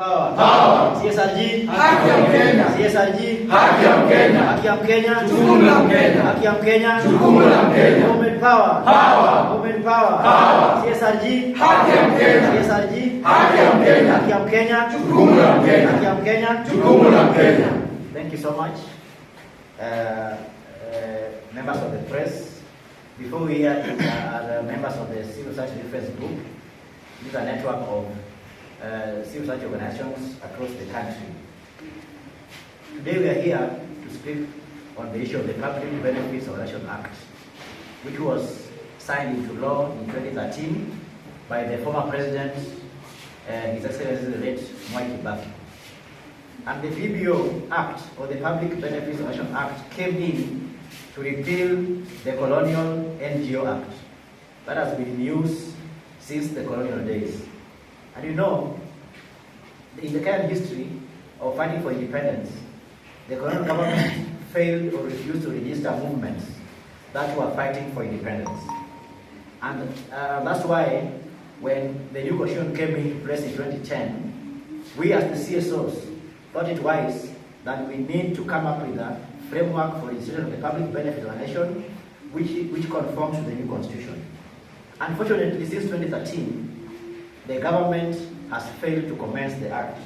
Power. Power. CSRG. Haki ya Mkenya. CSRG. Haki ya Mkenya. Haki ya Mkenya. Jukumu la Mkenya. Haki ya Mkenya. Jukumu la Mkenya. Women power. Power. Women power. Power. CSRG. Haki ya Mkenya. CSRG. Haki ya Mkenya. Haki ya Mkenya. Jukumu la Mkenya. Haki ya Mkenya. Jukumu la Mkenya. Thank you so much, members of the press. Before we hear the members of the Civil Society Defense Group, this is a network of civil society organizations across the country. Today we are here to speak on the issue of the Public Benefits Organization Act, which was signed into law in 2013 by the former president, His Excellency the late Mwai Kibaki. And the PBO Act, or the Public Benefits Organization Act, came in to repeal the colonial NGO Act that has been in use since the colonial days. And you know, in the current history of fighting for independence, the colonial government failed or refused to register movements that were fighting for independence. And that's why when the new constitution came into place in 2010, we as the CSOs thought it wise that we need to come up with a framework for the institution of the public benefit of the nation which conforms to the new constitution. Unfortunately, since 2013, the government has failed to commence the act,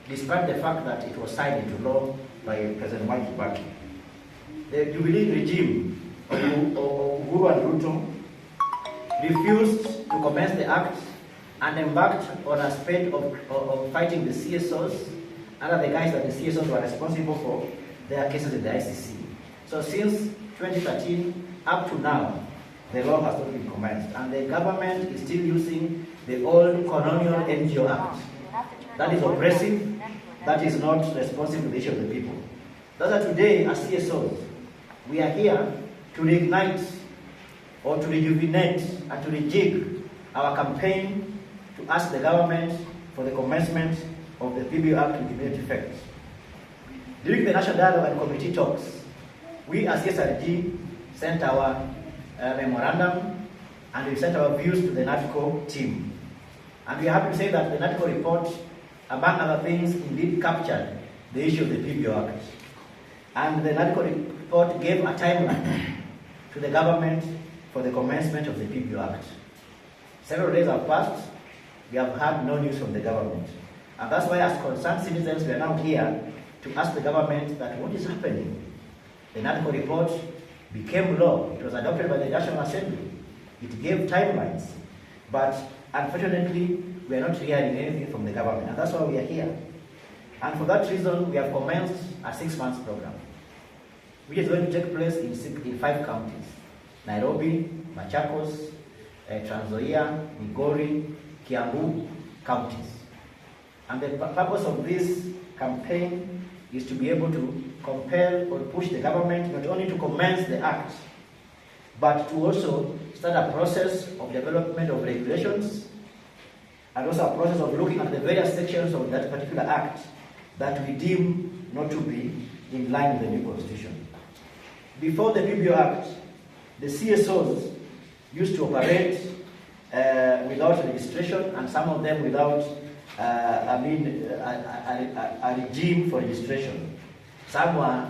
despite the fact that it was signed into law by President Mwai Kibaki. The Jubilee regime of Migori and Trans Nzoia refused to commence the act and embarked on a spate of fighting the CSOs under the guise that the CSOs were responsible for their cases in the ICC. So since 2013 up to now, the law has not been commenced, and the government is still using the old colonial NGO Act. That is oppressive, that is not responsive to the issue of the people. Thus that today, as CSOs, we are here to reignite or to rejuvenate and to rejig our campaign to ask the government for the commencement of the PBO Act with immediate effect. During the National Dialogue and Committee talks, we as CSRG sent our memorandum and we sent our views to the NADCO team. And we are happy to say that the NADCO report, among other things, indeed captured the issue of the PBO Act. And the NADCO report gave a timeline to the government for the commencement of the PBO Act. Several days have passed, we have had no news from the government. And that's why, as concerned citizens, we are now here to ask the government that what is happening. The NADCO report became law. It was adopted by the National Assembly. It gave timelines. But unfortunately, we are not hearing anything from the government. And that's why we are here. And for that reason, we have commenced a 6-month program, which is going to take place in 5 counties: Nairobi, Machakos, Trans Nzoia, Migori, Kiambu counties. And the purpose of this campaign is to be able to compel or push the government not only to commence the act, but to also start a process of development of regulations and also a process of looking at the various sections of that particular act that we deem not to be in line with the new constitution. Before the PBO Act, the CSOs used to operate without registration, and some of them without a regime for registration. Some were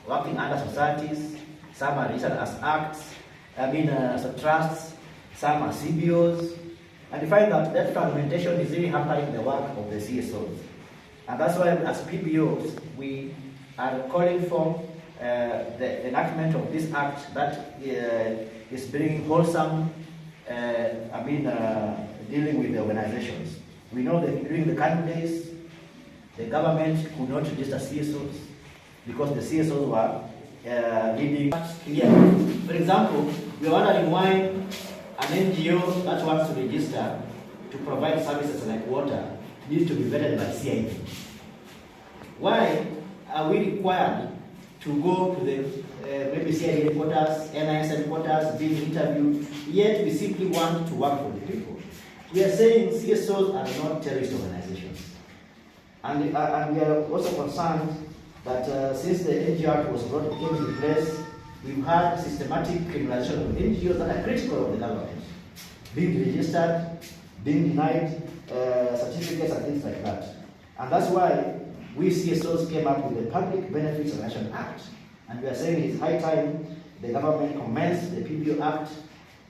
working under societies, some are registered as acts, as trusts, some are CBOs, and you find that fragmentation is really hampering the work of the CSOs. And that's why, as PBOs, we are calling for the enactment of this act that is bringing wholesome, dealing with the organizations. We know that during the current days, the government could not register CSOs because the CSOs were leading. For example, we are wondering why an NGO that wants to register to provide services like water needs to be vetted by CID. Why are we required to go to the maybe CID headquarters, NIS headquarters, being interviewed, yet we simply want to work for the people? We are saying CSOs are not terrorist organizations. And we are also concerned that since the NGO Act was came into place, we've had systematic criminalization of NGOs that are critical of the government, being registered, being denied certificates and things like that. And that's why we CSOs came up with the Public Benefits Organization Act. And we are saying it is high time the government commenced the PBO Act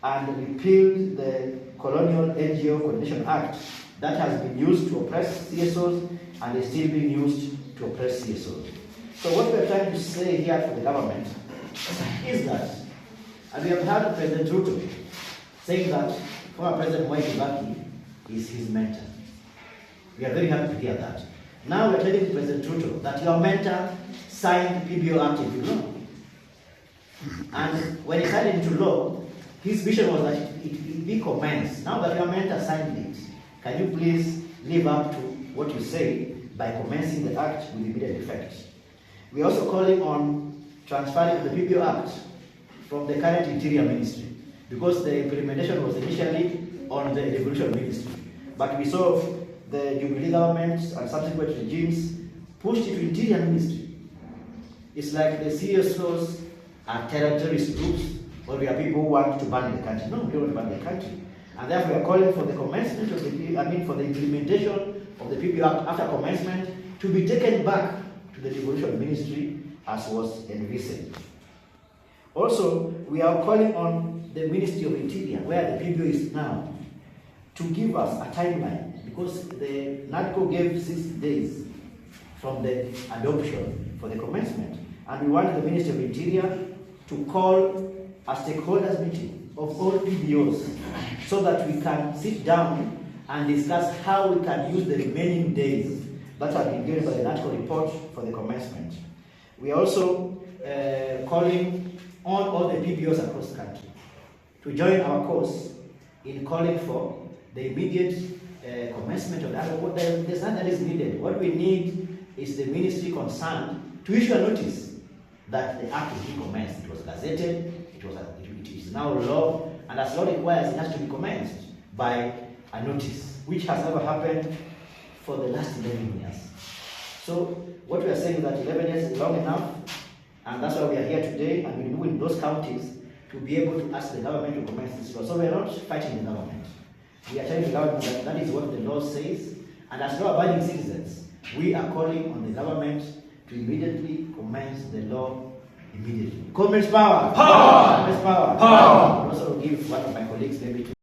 and repealed the Colonial NGO Coordination Act that has been used to oppress CSOs and is still being used to oppress CSOs. So what we are trying to say here for the government is that, and we have heard President Ruto saying that former President Mwai Kibaki is his mentor. We are very happy to hear that. Now we are telling President Ruto that your mentor signed PBO Act into law. And when he signed it into law, his vision was that it be commenced. Now that your mentor signed it, can you please live up to what you say by commencing the act with immediate effect? We are also calling on transferring the PBO Act from the current Interior Ministry, because the implementation was initially on the Devolution Ministry. But we saw the Jubilee government and subsequent regimes pushed it to Interior Ministry. It's like the CSOs are terrorist groups, or we are people who want to ban the country. No, we don't want to ban the country. And therefore we are calling for the commencement of for the implementation of the PBO Act after commencement to be taken back to the Devolution Ministry as was envisaged. Also, we are calling on the Ministry of Interior, where the PBO is now, to give us a timeline, because the NADCO gave 6 days from the adoption for the commencement. And we want the Ministry of Interior to call a stakeholders meeting of all PBOs so that we can sit down and discuss how we can use the remaining days that have been given by the NADCO report for the commencement. We are also calling on all the PBOs across the country to join our cause in calling for the immediate commencement of that. There's nothing that is needed. What we need is the ministry concerned to issue a notice that the act is being commenced. It was gazetted, it is now law, and as law requires, it has to be commenced by a notice, which has never happened for the last 11 years. So what we are saying is that 11 years is long enough, and that's why we are here today, and we move in those counties to be able to ask the government to commence this law. So we are not fighting the government. We are telling the government that that is what the law says, and as law-abiding citizens, we are calling on the government to immediately commence the law immediately. Communist power! Power! Communist power! Power! I will also give one of my colleagues maybe to